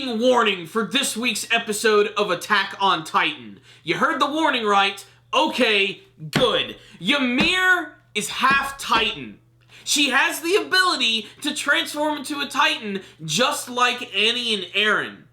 Breaking warning for this week's episode of Attack on Titan. You heard the warning right? Okay, good. Ymir is half Titan. She has the ability to transform into a Titan just like Annie and Eren.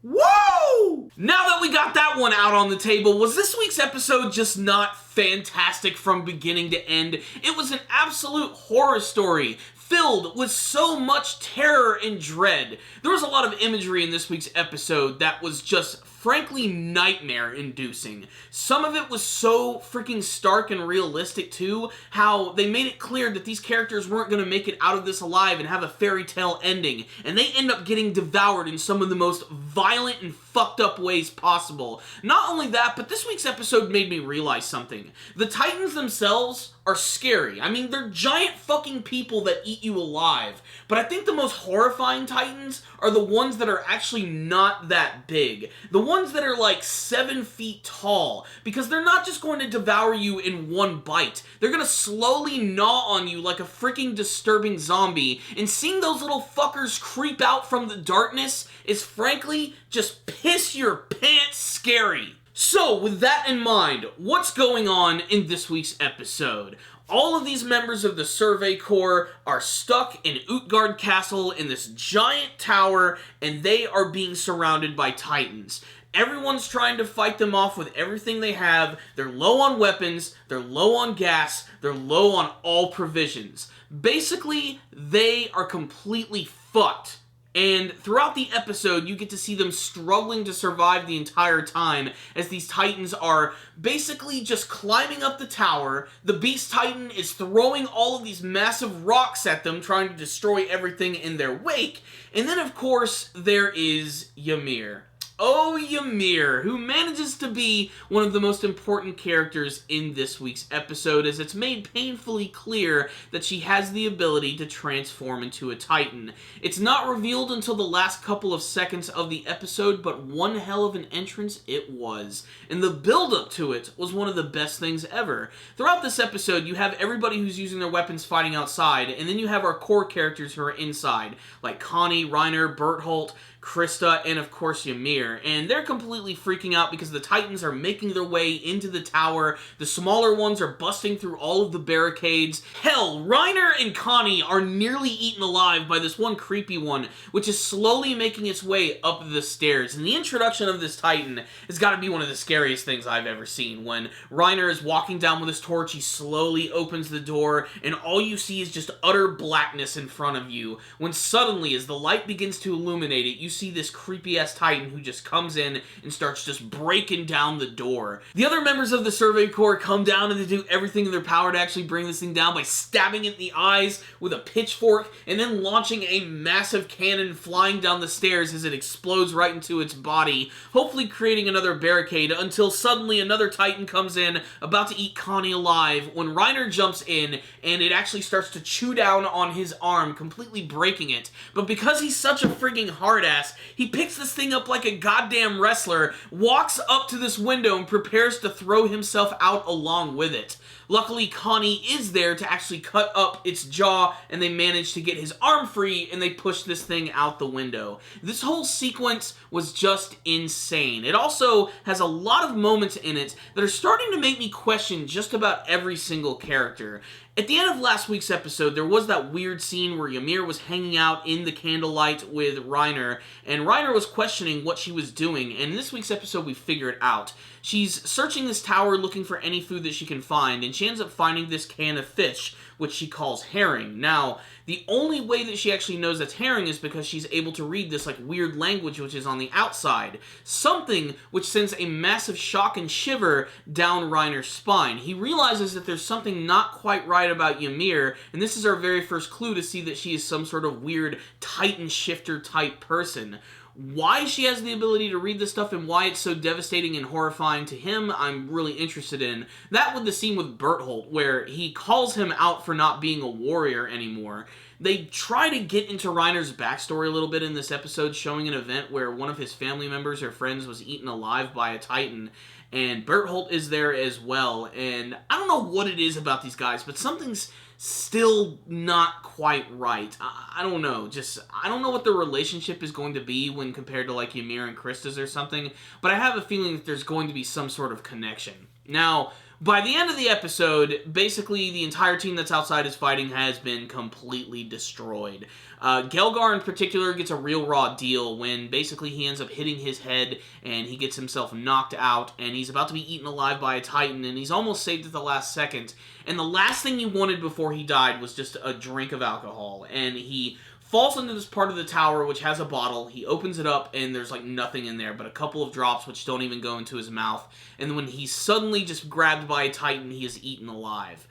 Woo! Now that we got that one out on the table, was this week's episode just not fantastic from beginning to end? It was an absolute horror story, filled with so much terror and dread. There was a lot of imagery in this week's episode that was just frankly nightmare-inducing. Some of it was so freaking stark and realistic too, how they made it clear that these characters weren't going to make it out of this alive and have a fairy tale ending, and they end up getting devoured in some of the most violent and fucked up ways possible. Not only that, but this week's episode made me realize something. The Titans themselves are scary. I mean, they're giant fucking people that eat you alive. But I think the most horrifying Titans are the ones that are actually not that big. The ones that are like 7 feet tall. Because they're not just going to devour you in one bite. They're going to slowly gnaw on you like a freaking disturbing zombie. And seeing those little fuckers creep out from the darkness is frankly just piss your pants scary. So, with that in mind, what's going on in this week's episode? All of these members of the Survey Corps are stuck in Utgard Castle in this giant tower, and they are being surrounded by Titans. Everyone's trying to fight them off with everything they have. They're low on weapons, they're low on gas, they're low on all provisions. Basically, they are completely fucked. And throughout the episode, you get to see them struggling to survive the entire time as these Titans are basically just climbing up the tower. The Beast Titan is throwing all of these massive rocks at them, trying to destroy everything in their wake. And then, of course, there is Ymir. Oh, Ymir, who manages to be one of the most important characters in this week's episode, as it's made painfully clear that she has the ability to transform into a Titan. It's not revealed until the last couple of seconds of the episode, but one hell of an entrance it was. And the build-up to it was one of the best things ever. Throughout this episode, you have everybody who's using their weapons fighting outside, and then you have our core characters who are inside, like Connie, Reiner, Bertholdt, Krista, and of course Ymir, and they're completely freaking out because the Titans are making their way into the tower. The smaller ones are busting through all of the barricades. Hell, Reiner and Connie are nearly eaten alive by this one creepy one, which is slowly making its way up the stairs. And the introduction of this Titan has got to be one of the scariest things I've ever seen. When Reiner is walking down with his torch, he slowly opens the door, and all you see is just utter blackness in front of you. When suddenly, as the light begins to illuminate it, you see this creepy-ass Titan who just comes in and starts just breaking down the door. The other members of the Survey Corps come down and they do everything in their power to actually bring this thing down by stabbing it in the eyes with a pitchfork and then launching a massive cannon flying down the stairs as it explodes right into its body, hopefully creating another barricade until suddenly another Titan comes in about to eat Connie alive when Reiner jumps in and it actually starts to chew down on his arm, completely breaking it. But because he's such a frigging hard-ass, he picks this thing up like a goddamn wrestler, walks up to this window, and prepares to throw himself out along with it. Luckily, Connie is there to actually cut up its jaw, and they manage to get his arm free, and they push this thing out the window. This whole sequence was just insane. It also has a lot of moments in it that are starting to make me question just about every single character. At the end of last week's episode, there was that weird scene where Ymir was hanging out in the candlelight with Reiner, and Reiner was questioning what she was doing, and in this week's episode we figure it out. She's searching this tower looking for any food that she can find, and she ends up finding this can of fish, which she calls herring. Now, the only way that she actually knows that's herring is because she's able to read this like weird language which is on the outside. Something which sends a massive shock and shiver down Reiner's spine. He realizes that there's something not quite right about Ymir, and this is our very first clue to see that she is some sort of weird Titan shifter type person. Why she has the ability to read this stuff and why it's so devastating and horrifying to him, I'm really interested in. That with the scene with Bertholdt, where he calls him out for not being a warrior anymore. They try to get into Reiner's backstory a little bit in this episode, showing an event where one of his family members or friends was eaten alive by a Titan. and Bertholdt is there as well, and I don't know what it is about these guys, but something's still not quite right. I don't know, I don't know what the relationship is going to be when compared to, like, Ymir and Krista's or something, but I have a feeling that there's going to be some sort of connection. Now, by the end of the episode, basically the entire team that's outside is fighting has been completely destroyed. Gelgar in particular gets a real raw deal when basically he ends up hitting his head and he gets himself knocked out and he's about to be eaten alive by a Titan and he's almost saved at the last second. And the last thing he wanted before he died was just a drink of alcohol. And he falls into this part of the tower which has a bottle. He opens it up and there's like nothing in there but a couple of drops which don't even go into his mouth. And when he's suddenly just grabbed by a Titan, he is eaten alive.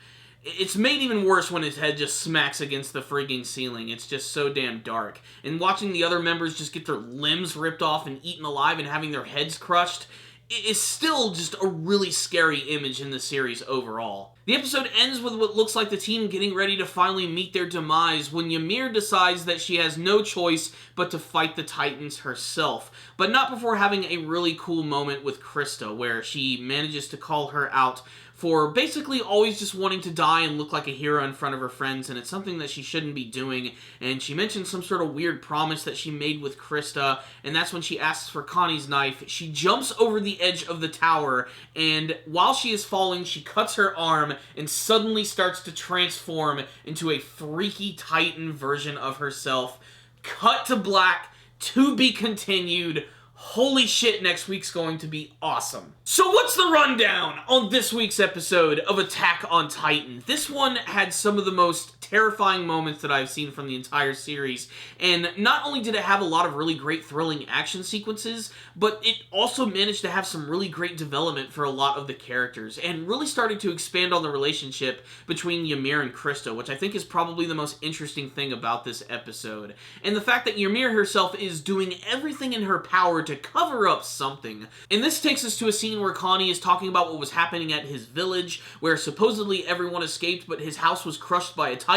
It's made even worse when his head just smacks against the freaking ceiling. It's just so damn dark. And watching the other members just get their limbs ripped off and eaten alive and having their heads crushed is still just a really scary image in the series overall. The episode ends with what looks like the team getting ready to finally meet their demise when Ymir decides that she has no choice but to fight the Titans herself, but not before having a really cool moment with Krista where she manages to call her out for basically always just wanting to die and look like a hero in front of her friends, and it's something that she shouldn't be doing, and she mentions some sort of weird promise that she made with Krista, and that's when she asks for Connie's knife. She jumps over the edge of the tower, and while she is falling, she cuts her arm and suddenly starts to transform into a freaky Titan version of herself. Cut to black, to be continued. Holy shit, next week's going to be awesome. So what's the rundown on this week's episode of Attack on Titan? This one had some of the most terrifying moments that I've seen from the entire series, and not only did it have a lot of really great thrilling action sequences, but it also managed to have some really great development for a lot of the characters, and really started to expand on the relationship between Ymir and Krista, which I think is probably the most interesting thing about this episode. And the fact that Ymir herself is doing everything in her power to cover up something. And this takes us to a scene where Connie is talking about what was happening at his village, where supposedly everyone escaped, but his house was crushed by a Titan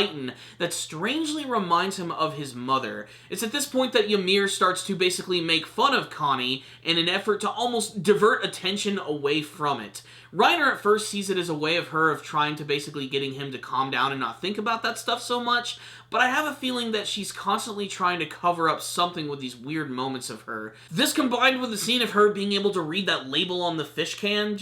that strangely reminds him of his mother. It's at this point that Ymir starts to basically make fun of Connie in an effort to almost divert attention away from it. Reiner at first sees it as a way of her of trying to basically getting him to calm down and not think about that stuff so much, but I have a feeling that she's constantly trying to cover up something with these weird moments of her. This combined with the scene of her being able to read that label on the fish can,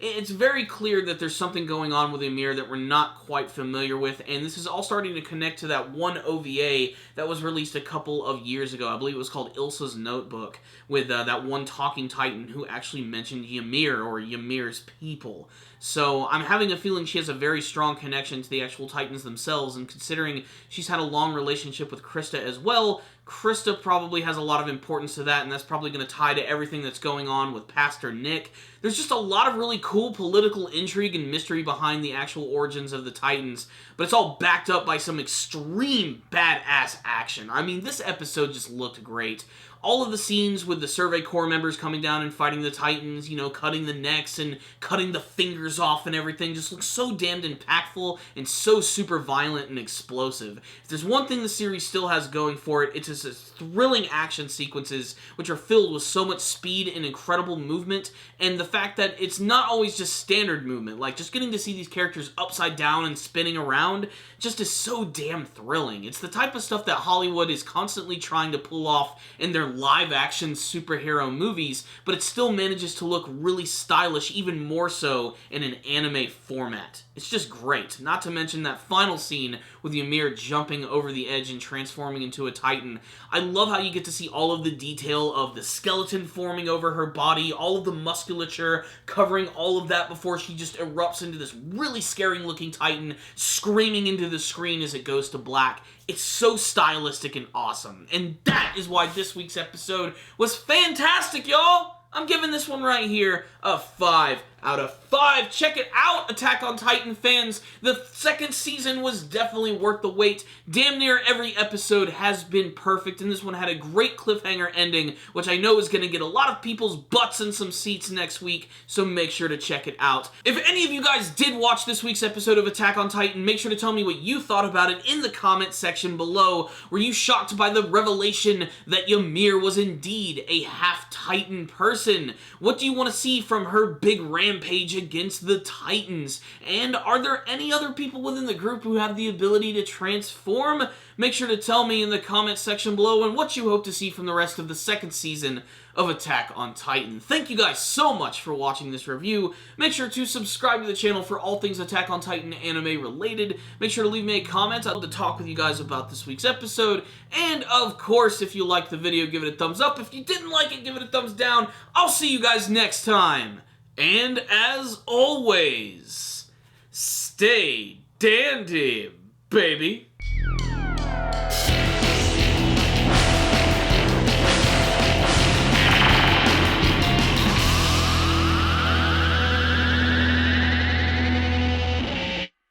it's very clear that there's something going on with Ymir that we're not quite familiar with, and this is all starting to connect to that one OVA that was released a couple of years ago. I believe it was called Ilsa's Notebook, with that one talking Titan who actually mentioned Ymir, or Ymir's people. So I'm having a feeling she has a very strong connection to the actual Titans themselves, and considering she's had a long relationship with Krista as well, Krista probably has a lot of importance to that, and that's probably going to tie to everything that's going on with Pastor Nick. There's just a lot of really cool political intrigue and mystery behind the actual origins of the Titans, but it's all backed up by some extreme badass action. I mean, this episode just looked great. All of the scenes with the Survey Corps members coming down and fighting the Titans, you know, cutting the necks and cutting the fingers off and everything just looks so damned impactful and so super violent and explosive. If there's one thing the series still has going for it, it's its thrilling action sequences, which are filled with so much speed and incredible movement, and the fact that it's not always just standard movement. Like, just getting to see these characters upside down and spinning around just is so damn thrilling. It's the type of stuff that Hollywood is constantly trying to pull off in their live-action superhero movies, but it still manages to look really stylish, even more so in an anime format. It's just great. Not to mention that final scene with Ymir jumping over the edge and transforming into a Titan. I love how you get to see all of the detail of the skeleton forming over her body, all of the musculature, covering all of that before she just erupts into this really scary-looking Titan, screaming into the screen as it goes to black. It's so stylistic and awesome. And that is why this week's episode was fantastic, y'all! I'm giving this one right here a 5 out of 5. Check it out, Attack on Titan fans. The second season was definitely worth the wait. Damn near every episode has been perfect, and this one had a great cliffhanger ending, which I know is going to get a lot of people's butts in some seats next week, so make sure to check it out. If any of you guys did watch this week's episode of Attack on Titan, make sure to tell me what you thought about it in the comment section below. Were you shocked by the revelation that Ymir was indeed a half-Titan person? What do you want to see from her big rampage against the Titans? And are there any other people within the group who have the ability to transform? Make sure to tell me in the comment section below and what you hope to see from the rest of the second season of Attack on Titan. Thank you guys so much for watching this review. Make sure to subscribe to the channel for all things Attack on Titan anime related. Make sure to leave me a comment. I'd love to talk with you guys about this week's episode. And of course, if you liked the video, give it a thumbs up. If you didn't like it, give it a thumbs down. I'll see you guys next time. And as always, stay dandy, baby.